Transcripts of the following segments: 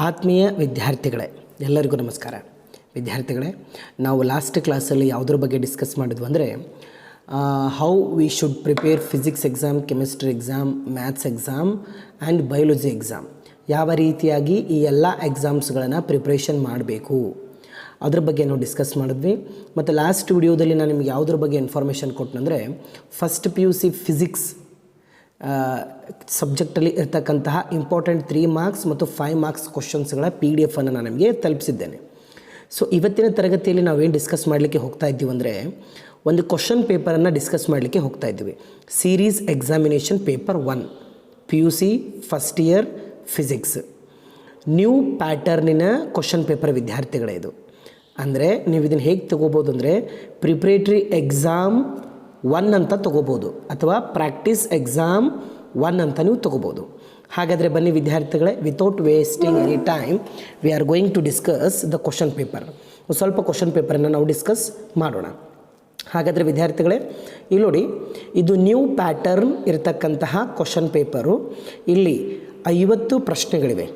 ಆತ್ಮೀಯ ವಿದ್ಯಾರ್ಥಿಗಳೇ, ಎಲ್ಲರಿಗೂ ನಮಸ್ಕಾರ. ವಿದ್ಯಾರ್ಥಿಗಳೇ, ನಾವು ಲಾಸ್ಟ್ ಕ್ಲಾಸಲ್ಲಿ ಯಾವುದ್ರ ಬಗ್ಗೆ ಡಿಸ್ಕಸ್ ಮಾಡಿದ್ವಿ ಅಂದರೆ how we should prepare physics exam, chemistry exam, maths exam and biology exam. ಯಾವ ರೀತಿಯಾಗಿ ಈ ಎಲ್ಲ ಎಕ್ಸಾಮ್ಸ್ಗಳನ್ನು ಪ್ರಿಪ್ರೇಷನ್ ಮಾಡಬೇಕು ಅದ್ರ ಬಗ್ಗೆ ನಾವು ಡಿಸ್ಕಸ್ ಮಾಡಿದ್ವಿ. ಮತ್ತು ಲಾಸ್ಟ್ ವಿಡಿಯೋದಲ್ಲಿ ನಾನು ನಿಮಗೆ ಯಾವುದ್ರ ಬಗ್ಗೆ ಇನ್ಫಾರ್ಮೇಷನ್ ಕೊಟ್ಟನಂದರೆ ಫಸ್ಟ್ PUC ಫಿಸಿಕ್ಸ್ ಸಬ್ಜೆಕ್ಟಲ್ಲಿ ಇರ್ತಕ್ಕಂತಹ ಇಂಪಾರ್ಟೆಂಟ್ 3 ಮಾರ್ಕ್ಸ್ ಮತ್ತು 5 ಮಾರ್ಕ್ಸ್ ಕ್ವಶನ್ಸ್ಗಳ PDF ಅನ್ನು ನಾನು ನಿಮಗೆ ತಲುಪಿಸಿದ್ದೇನೆ. ಸೊ ಇವತ್ತಿನ ತರಗತಿಯಲ್ಲಿ ನಾವೇನು ಡಿಸ್ಕಸ್ ಮಾಡಲಿಕ್ಕೆ ಹೋಗ್ತಾ ಇದ್ದೀವಿ ಅಂದರೆ ಒಂದು ಕ್ವಶನ್ ಪೇಪರನ್ನು ಡಿಸ್ಕಸ್ ಮಾಡಲಿಕ್ಕೆ ಹೋಗ್ತಾ ಇದ್ದೀವಿ. Series examination paper 1 PUC first year physics new ಪ್ಯಾಟರ್ನಿನ ಕ್ವಶನ್ ಪೇಪರ್ ವಿದ್ಯಾರ್ಥಿಗಳೇ. ಇದು ಅಂದರೆ ನೀವು ಇದನ್ನು ಹೇಗೆ ತೊಗೋಬೋದು ಅಂದರೆ ಪ್ರಿಪ್ರೇಟ್ರಿ ಎಕ್ಸಾಮ್ 1 ಅಂತ ತೊಗೋಬೋದು ಅಥವಾ ಪ್ರಾಕ್ಟೀಸ್ ಎಕ್ಸಾಮ್ 1 ಅಂತ ನೀವು ತೊಗೋಬೋದು. ಹಾಗಾದರೆ ಬನ್ನಿ ವಿದ್ಯಾರ್ಥಿಗಳೇ, without wasting any time we are going to discuss the question paper. ಸ್ವಲ್ಪ ಕ್ವಶನ್ ಪೇಪರನ್ನು ನಾವು ಡಿಸ್ಕಸ್ ಮಾಡೋಣ. ಹಾಗಾದರೆ ವಿದ್ಯಾರ್ಥಿಗಳೇ, ಇಲ್ಲಿ ನೋಡಿ, ಇದು ನ್ಯೂ ಪ್ಯಾಟರ್ನ್ ಇರತಕ್ಕಂತಹ ಕ್ವಶನ್ ಪೇಪರು. ಇಲ್ಲಿ 50 ಪ್ರಶ್ನೆಗಳಿವೆ,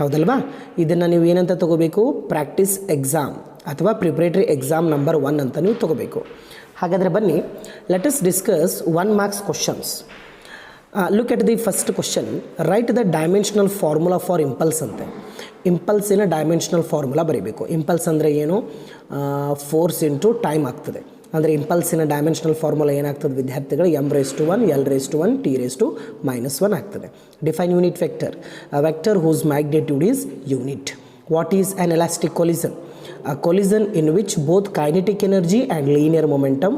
ಹೌದಲ್ವಾ? ಇದನ್ನು ನೀವು ಏನಂತ ತೊಗೋಬೇಕು? ಪ್ರಾಕ್ಟೀಸ್ ಎಕ್ಸಾಮ್ ಅಥವಾ ಪ್ರಿಪ್ರೇಟರಿ ಎಕ್ಸಾಮ್ ನಂಬರ್ 1 ಅಂತ ನೀವು ತೊಗೋಬೇಕು. ಹಾಗಾದರೆ ಬನ್ನಿ, let us discuss 1 marks questions. Look at the first question. Write the dimensional formula for impulse ಅಂತೆ. ಇಂಪಲ್ಸಿನ ಡೈಮೆನ್ಷನಲ್ ಫಾರ್ಮುಲಾ ಬರೀಬೇಕು. ಇಂಪಲ್ಸ್ ಅಂದರೆ ಏನು? ಫೋರ್ಸ್ ಇಂಟು ಟೈಮ್ ಆಗ್ತದೆ. ಅಂದರೆ ಇಂಪಲ್ಸಿನ ಡೈಮೆನ್ಷನಲ್ ಫಾರ್ಮುಲಾ ಏನಾಗ್ತದೆ ವಿದ್ಯಾರ್ಥಿಗಳು? m⁻1 l⁻1 t⁻⁻1 ಆಗ್ತದೆ. Define unit vector. Vector whose magnitude is unit. What is an elastic collision? A collision in which both kinetic energy and linear momentum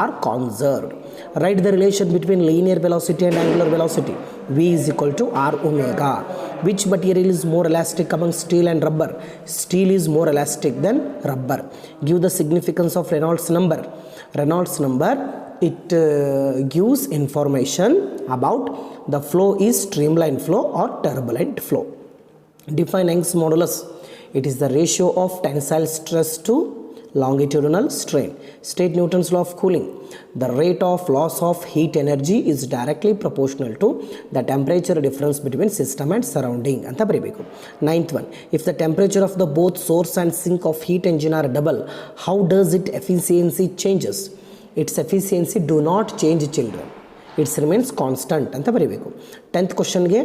are conserved. Write the relation between linear velocity and angular velocity. V is equal to r omega. Which material is more elastic among steel and rubber? Steel is more elastic than rubber. Give the significance of Reynolds number. Reynolds number, it gives information about the flow is streamline flow or turbulent flow. Define Young's modulus. It is the ratio of tensile stress to longitudinal strain. State Newton's law of cooling. The rate of loss of heat energy is directly proportional to the temperature difference between system and surrounding anta baribeku. 9th one. If the temperature of the both source and sink of heat engine are double, how does its efficiency changes? Its efficiency do not change, children. It remains constant anta baribeku. 10th question ge,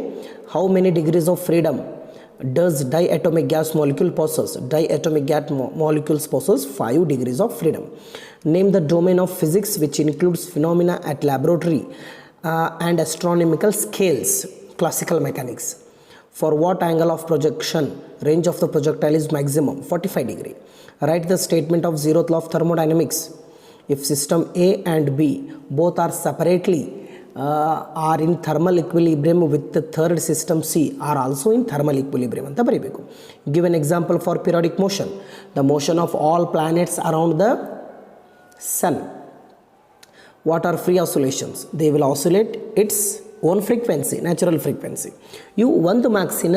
how many degrees of freedom does diatomic gas molecule possess? Diatomic gas molecules possess 5 degrees of freedom. Name the domain of physics which includes phenomena at laboratory and astronomical scales. Classical mechanics. For what angle of projection range of the projectile is maximum? 45 degree. Write the statement of zeroth law of thermodynamics. If system A and B both are separately are in thermal equilibrium with the third system C are also in thermal equilibrium anta baribeku. Give an example for periodic motion. The motion of all planets around the sun. What are free oscillations? They will oscillate its own frequency, natural frequency. You 1 ಮಾರ್ಕ್ಸಿನ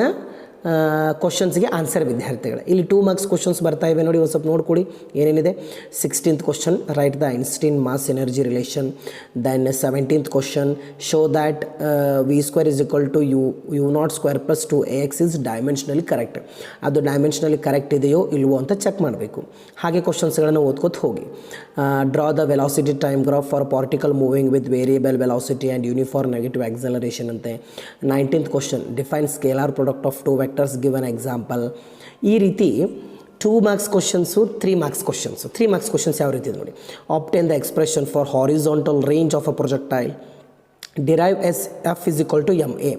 ಕ್ವಶನ್ಸ್ಗೆ answer ವಿದ್ಯಾರ್ಥಿಗಳೇ. ಇಲ್ಲಿ 2 marks questions ಬರ್ತಾ ಇವೆ ನೋಡಿ, ಒಂದು ಸ್ವಲ್ಪ ನೋಡ್ಕೊಡಿ ಏನೇನಿದೆ. 16th question, write the Einstein mass energy relation. Then 17th question, show that v² is equal to u0² plus 2ax is dimensionally correct. ಅದು ಡೈಮೆನ್ಷನಲಿ ಕರೆಕ್ಟ್ ಇದೆಯೋ ಇಲ್ವೋ ಅಂತ ಚೆಕ್ ಮಾಡಬೇಕು. ಹಾಗೆ ಕ್ವಶನ್ಸ್ಗಳನ್ನು ಓದ್ಕೋತ ಹೋಗಿ. Draw the velocity time graph for particle moving with variable velocity and uniform negative acceleration ಅಂತೆ. 19th question, define scalar product of 2 vectors, give an example. ಈ ರೀತಿ 2 marks questions, 3 marks questions. 3 marks questions ಯಾವ ರೀತಿ ನೋಡಿ. Obtain the expression for horizontal range of a projectile. Derive as F is equal to ma.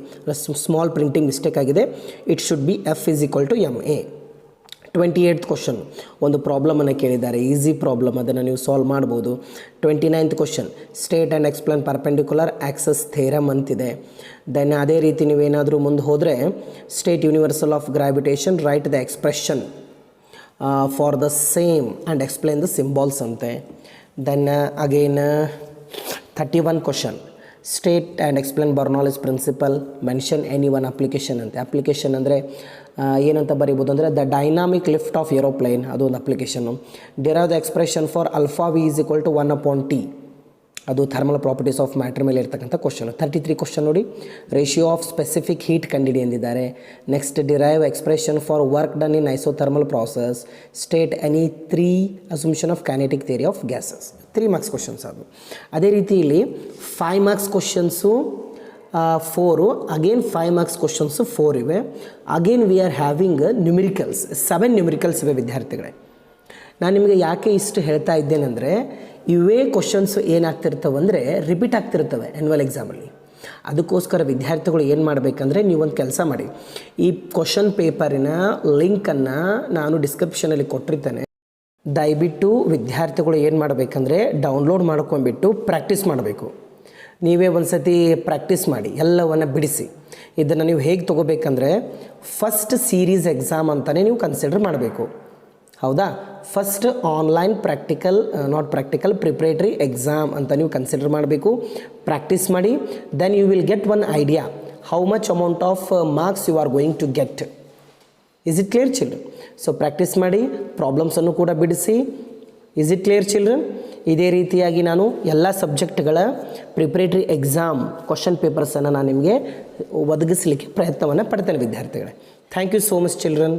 Small printing mistake ಆಗಿದೆ, it should be F is equal to ma. 28th question, ಒಂದು ಪ್ರಾಬ್ಲಮನ್ನು ಕೇಳಿದ್ದಾರೆ, easy problem, ಅದನ್ನು ನೀವು solve ಮಾಡ್ಬೋದು. 29th question, state and explain perpendicular axis theorem ಅಂತಿದೆ. Then ಅದೇ ರೀತಿ ನೀವೇನಾದರೂ ಮುಂದೆ ಹೋದರೆ state universal of gravitation, write the expression for the same and explain the symbols ಅಂತೆ. Then again 31 question, state and explain Bernoulli's principle, mention any one application ಅಂತೆ. Application ಅಂದರೆ ಏನಂತ ಬರೀಬೋದು ಅಂದರೆ the dynamic lift of aeroplane, ಅದು ಒಂದು application. Derive the expression for α v is equal to 1/t. ಅದು thermal properties of matter ಮೇಲೆ ಇರ್ತಕ್ಕಂಥ ಕ್ವಶನ್. 33 ಕ್ವಶನ್ ನೋಡಿ. ರೇಷಿಯೋ ಆಫ್ ಸ್ಪೆಸಿಫಿಕ್ ಹೀಟ್ ಕಂಡಿಡಿ ಎಂದಿದ್ದಾರೆ. Next derive expression for work done in isothermal process. State any 3 assumption of kinetic theory of gases. 3 marks questions ಅದು. ಅದೇ ರೀತಿ ಇಲ್ಲಿ 5 marks questions 4, again 5 marks questions 4 ಇವೆ. Again we are having ನ್ಯೂಮಿರಿಕಲ್ಸ್, 7 ನ್ಯೂಮಿರಿಕಲ್ಸ್ ಇವೆ ವಿದ್ಯಾರ್ಥಿಗಳೇ. ನಾನು ನಿಮಗೆ ಯಾಕೆ ಇಷ್ಟು ಹೇಳ್ತಾ ಇದ್ದೇನೆಂದರೆ, ಇವೇ ಕ್ವಶನ್ಸು ಏನಾಗ್ತಿರ್ತವೆ ಅಂದರೆ ರಿಪೀಟ್ ಆಗ್ತಿರ್ತವೆ ಆ್ಯನ್ಯುವಲ್ ಎಕ್ಸಾಮಲ್ಲಿ. ಅದಕ್ಕೋಸ್ಕರ ವಿದ್ಯಾರ್ಥಿಗಳು ಏನು ಮಾಡಬೇಕಂದ್ರೆ, ನೀವೊಂದು ಕೆಲಸ ಮಾಡಿ, ಈ ಕ್ವಶನ್ ಪೇಪರಿನ ಲಿಂಕನ್ನು ನಾನು ಡಿಸ್ಕ್ರಿಪ್ಷನಲ್ಲಿ ಕೊಟ್ಟಿರ್ತೇನೆ. ದಯವಿಟ್ಟು ವಿದ್ಯಾರ್ಥಿಗಳು ಏನು ಮಾಡಬೇಕಂದ್ರೆ ಡೌನ್ಲೋಡ್ ಮಾಡ್ಕೊಂಡ್ಬಿಟ್ಟು ಪ್ರಾಕ್ಟೀಸ್ ಮಾಡಬೇಕು. ನೀವೇ ಒಂದು ಸತಿ ಪ್ರಾಕ್ಟೀಸ್ ಮಾಡಿ, ಎಲ್ಲವನ್ನು ಬಿಡಿಸಿ. ಇದನ್ನು ನೀವು ಹೇಗೆ ತೊಗೋಬೇಕಂದ್ರೆ ಫಸ್ಟ್ ಸೀರೀಸ್ ಎಕ್ಸಾಮ್ ಅಂತಲೇ ನೀವು ಕನ್ಸಿಡರ್ ಮಾಡಬೇಕು. ಹೌದಾ? First online practical, not practical, preparatory exam ಅಂತ ನೀವು ಕನ್ಸಿಡರ್ ಮಾಡಬೇಕು. ಪ್ರಾಕ್ಟೀಸ್ ಮಾಡಿ. Then you will get one idea how much amount of marks you are going to get. Is it clear children? So practice ಮಾಡಿ, ಪ್ರಾಬ್ಲಮ್ಸನ್ನು ಕೂಡ ಬಿಡಿಸಿ. Is it clear children? ಇದೇ ರೀತಿಯಾಗಿ ನಾನು ಎಲ್ಲ ಸಬ್ಜೆಕ್ಟ್ಗಳ ಪ್ರಿಪ್ರೇಟರಿ ಎಕ್ಸಾಮ್ ಕ್ವಶನ್ ಪೇಪರ್ಸನ್ನು ನಾನು ನಿಮಗೆ ಒದಗಿಸಲಿಕ್ಕೆ ಪ್ರಯತ್ನವನ್ನು ಪಡ್ತೇನೆ ವಿದ್ಯಾರ್ಥಿಗಳೇ. Thank you so much children.